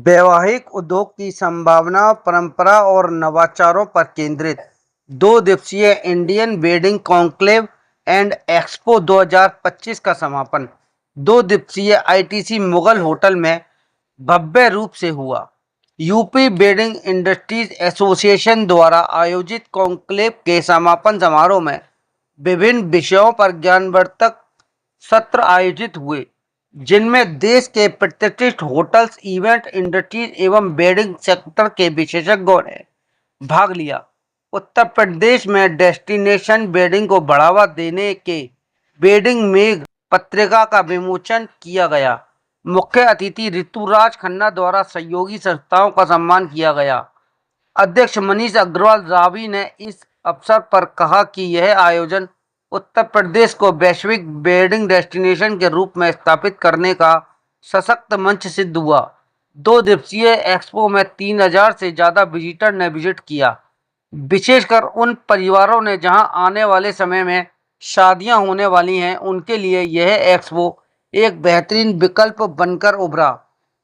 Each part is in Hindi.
वैवाहिक उद्योग की संभावना, परंपरा और नवाचारों पर केंद्रित 2 दिवसीय Indian wedding conclave and expo 2025 का समापन 2 दिवसीय आईटीसी मुगल होटल में भव्य रूप से हुआ। यूपी वेडिंग इंडस्ट्रीज एसोसिएशन द्वारा आयोजित कॉन्क्लेव के समापन समारोह में विभिन्न विषयों पर ज्ञानवर्धक सत्र आयोजित हुए, जिनमें देश के प्रतिष्ठित होटल्स, इवेंट इंडस्ट्रीज एवं वेडिंग सेक्टर के विशेषज्ञों ने भाग लिया। उत्तर प्रदेश में डेस्टिनेशन वेडिंग को बढ़ावा देने के वेडिंग मेघ पत्रिका का विमोचन किया गया। मुख्य अतिथि ऋतुराज खन्ना द्वारा सहयोगी संस्थाओं का सम्मान किया गया। अध्यक्ष मनीष अग्रवाल रावी ने इस अवसर पर कहा कि यह आयोजन उत्तर प्रदेश को वैश्विक वेडिंग डेस्टिनेशन के रूप में स्थापित करने का सशक्त मंच सिद्ध हुआ। 2 दिवसीय एक्सपो में 3000 से ज़्यादा विजिटर ने विजिट किया, विशेषकर उन परिवारों ने जहां आने वाले समय में शादियां होने वाली हैं, उनके लिए यह एक्सपो एक बेहतरीन विकल्प बनकर उभरा।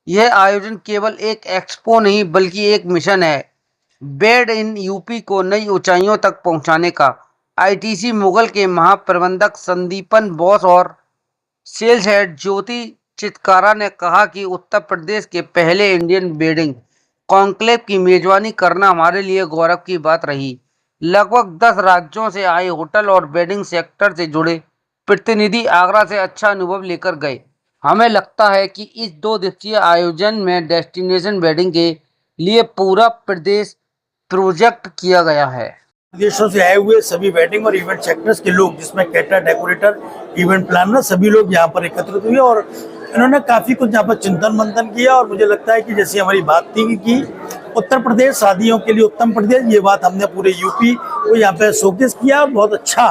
यह आयोजन केवल एक एक्सपो नहीं बल्कि एक मिशन है, वेड इन यूपी को नई ऊंचाइयों तक पहुंचाने का। आईटीसी मुगल के महाप्रबंधक संदीपन बोस और सेल्स हेड ज्योति चितकारा ने कहा कि उत्तर प्रदेश के पहले इंडियन वेडिंग कॉन्क्लेव की मेजबानी करना हमारे लिए गौरव की बात रही। लगभग 10 राज्यों से आए होटल और वेडिंग सेक्टर से जुड़े प्रतिनिधि आगरा से अच्छा अनुभव लेकर गए। हमें लगता है कि इस 2 दिवसीय आयोजन में डेस्टिनेशन वेडिंग के लिए पूरा प्रदेश प्रोजेक्ट किया गया है। देशों से आए हुए सभी वेडिंग और इवेंट सेक्टर्स के लोग, जिसमें कैटर, डेकोरेटर, इवेंट प्लानर, सभी लोग यहाँ पर एकत्रित हुए और इन्होंने काफ़ी कुछ यहाँ पर चिंतन मंथन किया। और मुझे लगता है कि जैसी हमारी बात थी कि उत्तर प्रदेश शादियों के लिए उत्तम प्रदेश, ये बात हमने पूरे यूपी को यहाँ पे शोकेस किया। बहुत अच्छा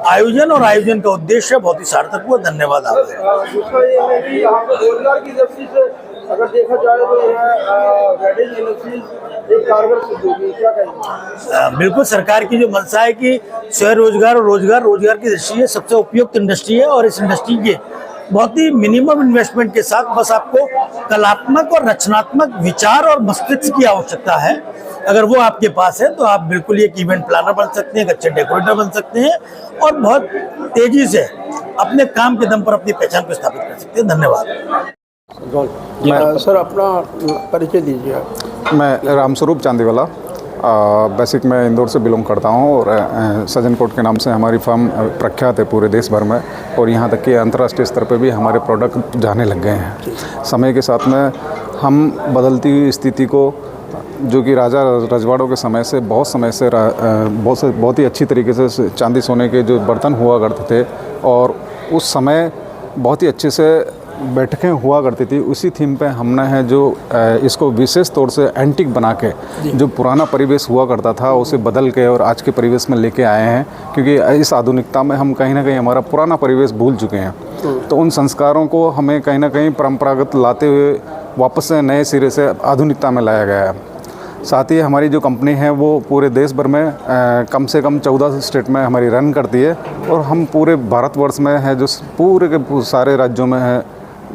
आयोजन और आयोजन का उद्देश्य बहुत ही सार्थक हुआ। धन्यवाद आपका। दूसरा ये है कि यहाँ पर रोजगार की दृष्टि से अगर देखा जाए तो यह वेडिंग इंडस्ट्रीज एक कारगर सिद्ध होगी, क्या कहेंगे? बिल्कुल, सरकार की जो मंशा है कि स्वरोजगार और रोजगार की दृष्टि से सबसे उपयुक्त इंडस्ट्री है और इस इंडस्ट्री के बहुत ही मिनिमम इन्वेस्टमेंट के साथ बस आपको कलात्मक और रचनात्मक विचार और मस्तिष्क की आवश्यकता है। अगर वो आपके पास है तो आप बिल्कुल एक इवेंट प्लानर बन सकते हैं, एक अच्छे डेकोरेटर बन सकते हैं और बहुत तेजी से अपने काम के दम पर अपनी पहचान को स्थापित कर सकते हैं। धन्यवाद। सर, अपना परिचय दीजिए। मैं रामस्वरूप चांदीवाला, बेसिक मैं इंदौर से बिलोंग करता हूं और सजन कोट के नाम से हमारी फर्म प्रख्यात है पूरे देश भर में और यहां तक कि अंतर्राष्ट्रीय स्तर पे भी हमारे प्रोडक्ट जाने लग गए हैं। समय के साथ में हम बदलती हुई स्थिति को, जो कि राजा रजवाड़ों के समय से बहुत ही अच्छी तरीके से चांदी सोने के जो बर्तन हुआ करते थे और उस समय बहुत ही अच्छे से बैठकें हुआ करती थी, उसी थीम पे हमने है जो इसको विशेष तौर से एंटीक बना के जो पुराना परिवेश हुआ करता था उसे बदल के और आज के परिवेश में लेके आए हैं। क्योंकि इस आधुनिकता में हम कहीं ना कहीं हमारा पुराना परिवेश भूल चुके हैं, तो उन संस्कारों को हमें कहीं ना कहीं परंपरागत लाते हुए वापस से नए सिरे से आधुनिकता में लाया गया है। साथ ही हमारी जो कंपनी है वो पूरे देश भर में कम से कम 14 स्टेट में हमारी रन करती है और हम पूरे भारतवर्ष में है जो पूरे के सारे राज्यों में है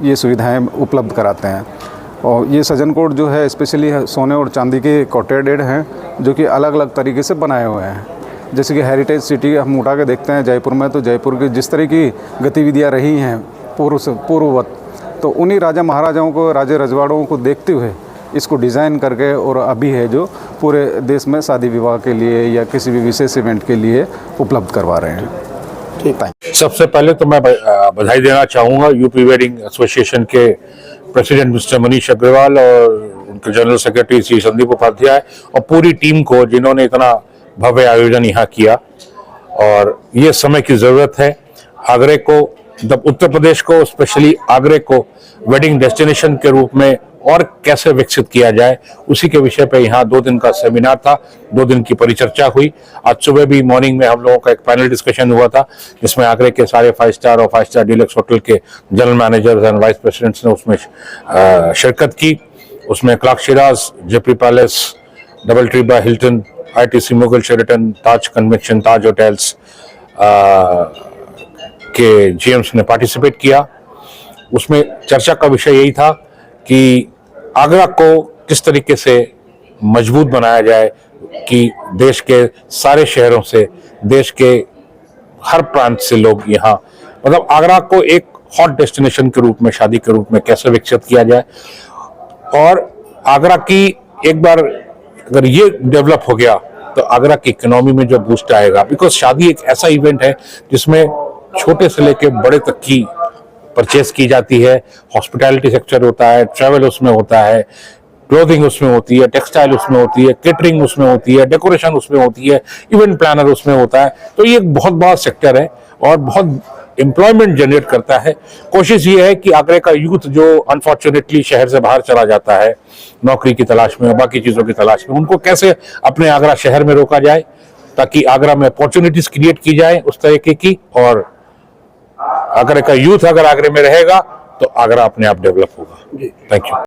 ये सुविधाएं उपलब्ध कराते हैं। और ये सजन कोट जो है स्पेशली सोने और चांदी के कोटेड हैं जो कि अलग अलग तरीके से बनाए हुए हैं। जैसे कि हेरिटेज सिटी हम उठा के देखते हैं जयपुर में, तो जयपुर की जिस तरह की गतिविधियाँ रही हैं पूर्ववत, तो उन्हीं राजा महाराजाओं को, राजे रजवाड़ों को देखते हुए इसको डिज़ाइन करके और अभी है जो पूरे देश में शादी विवाह के लिए या किसी भी विशेष इवेंट के लिए उपलब्ध करवा रहे हैं। ठीक है। सबसे पहले तो मैं बधाई देना चाहूँगा यूपी वेडिंग एसोसिएशन के प्रेसिडेंट मिस्टर मनीष अग्रवाल और उनके जनरल सेक्रेटरी श्री संदीप उपाध्याय और पूरी टीम को, जिन्होंने इतना भव्य आयोजन यहाँ किया। और ये समय की ज़रूरत है आगरे को, मतलब उत्तर प्रदेश को, स्पेशली आगरे को वेडिंग डेस्टिनेशन के रूप में और कैसे विकसित किया जाए, उसी के विषय पे यहाँ 2 दिन का सेमिनार था, 2 दिन की परिचर्चा हुई। आज सुबह भी मॉर्निंग में हम लोगों का एक पैनल डिस्कशन हुआ था जिसमें आगरे के सारे 5 स्टार और 5 स्टार डीलक्स होटल के general managers and vice presidents ने उसमें शिरकत की। उसमें Clark Shiraz, JP Palace, Double Tree Hilton, ITC Mughal, Sheraton, Taj Convention, Taj Hotels के जीएम्स ने पार्टिसिपेट किया। उसमें चर्चा का विषय यही था कि आगरा को किस तरीके से मजबूत बनाया जाए कि देश के सारे शहरों से, देश के हर प्रांत से लोग यहाँ, मतलब आगरा को एक हॉट डेस्टिनेशन के रूप में, शादी के रूप में कैसे विकसित किया जाए। और आगरा की एक बार अगर ये डेवलप हो गया तो आगरा की इकोनॉमी में जो बूस्ट आएगा, बिकॉज शादी एक ऐसा इवेंट है जिसमें छोटे से लेके बड़े तक की परचेस की जाती है। हॉस्पिटैलिटी सेक्टर होता है, ट्रैवल उसमें होता है, क्लोथिंग उसमें होती है, टेक्सटाइल उसमें होती है, केटरिंग उसमें होती है, डेकोरेशन उसमें होती है, इवेंट प्लानर उसमें होता है। तो ये एक बहुत बड़ा सेक्टर है और बहुत एम्प्लॉयमेंट जनरेट करता है। कोशिश ये है कि आगरा का यूथ जो अनफॉर्चुनेटली शहर से बाहर चला जाता है नौकरी की तलाश में, बाकी चीजों की तलाश में, उनको कैसे अपने आगरा शहर में रोका जाए ताकि आगरा में अपॉर्चुनिटीज क्रिएट की जाए उस तरीके की। और आगरा का यूथ अगर आगरा में रहेगा तो आगरा अपने आप डेवलप होगा। Thank you.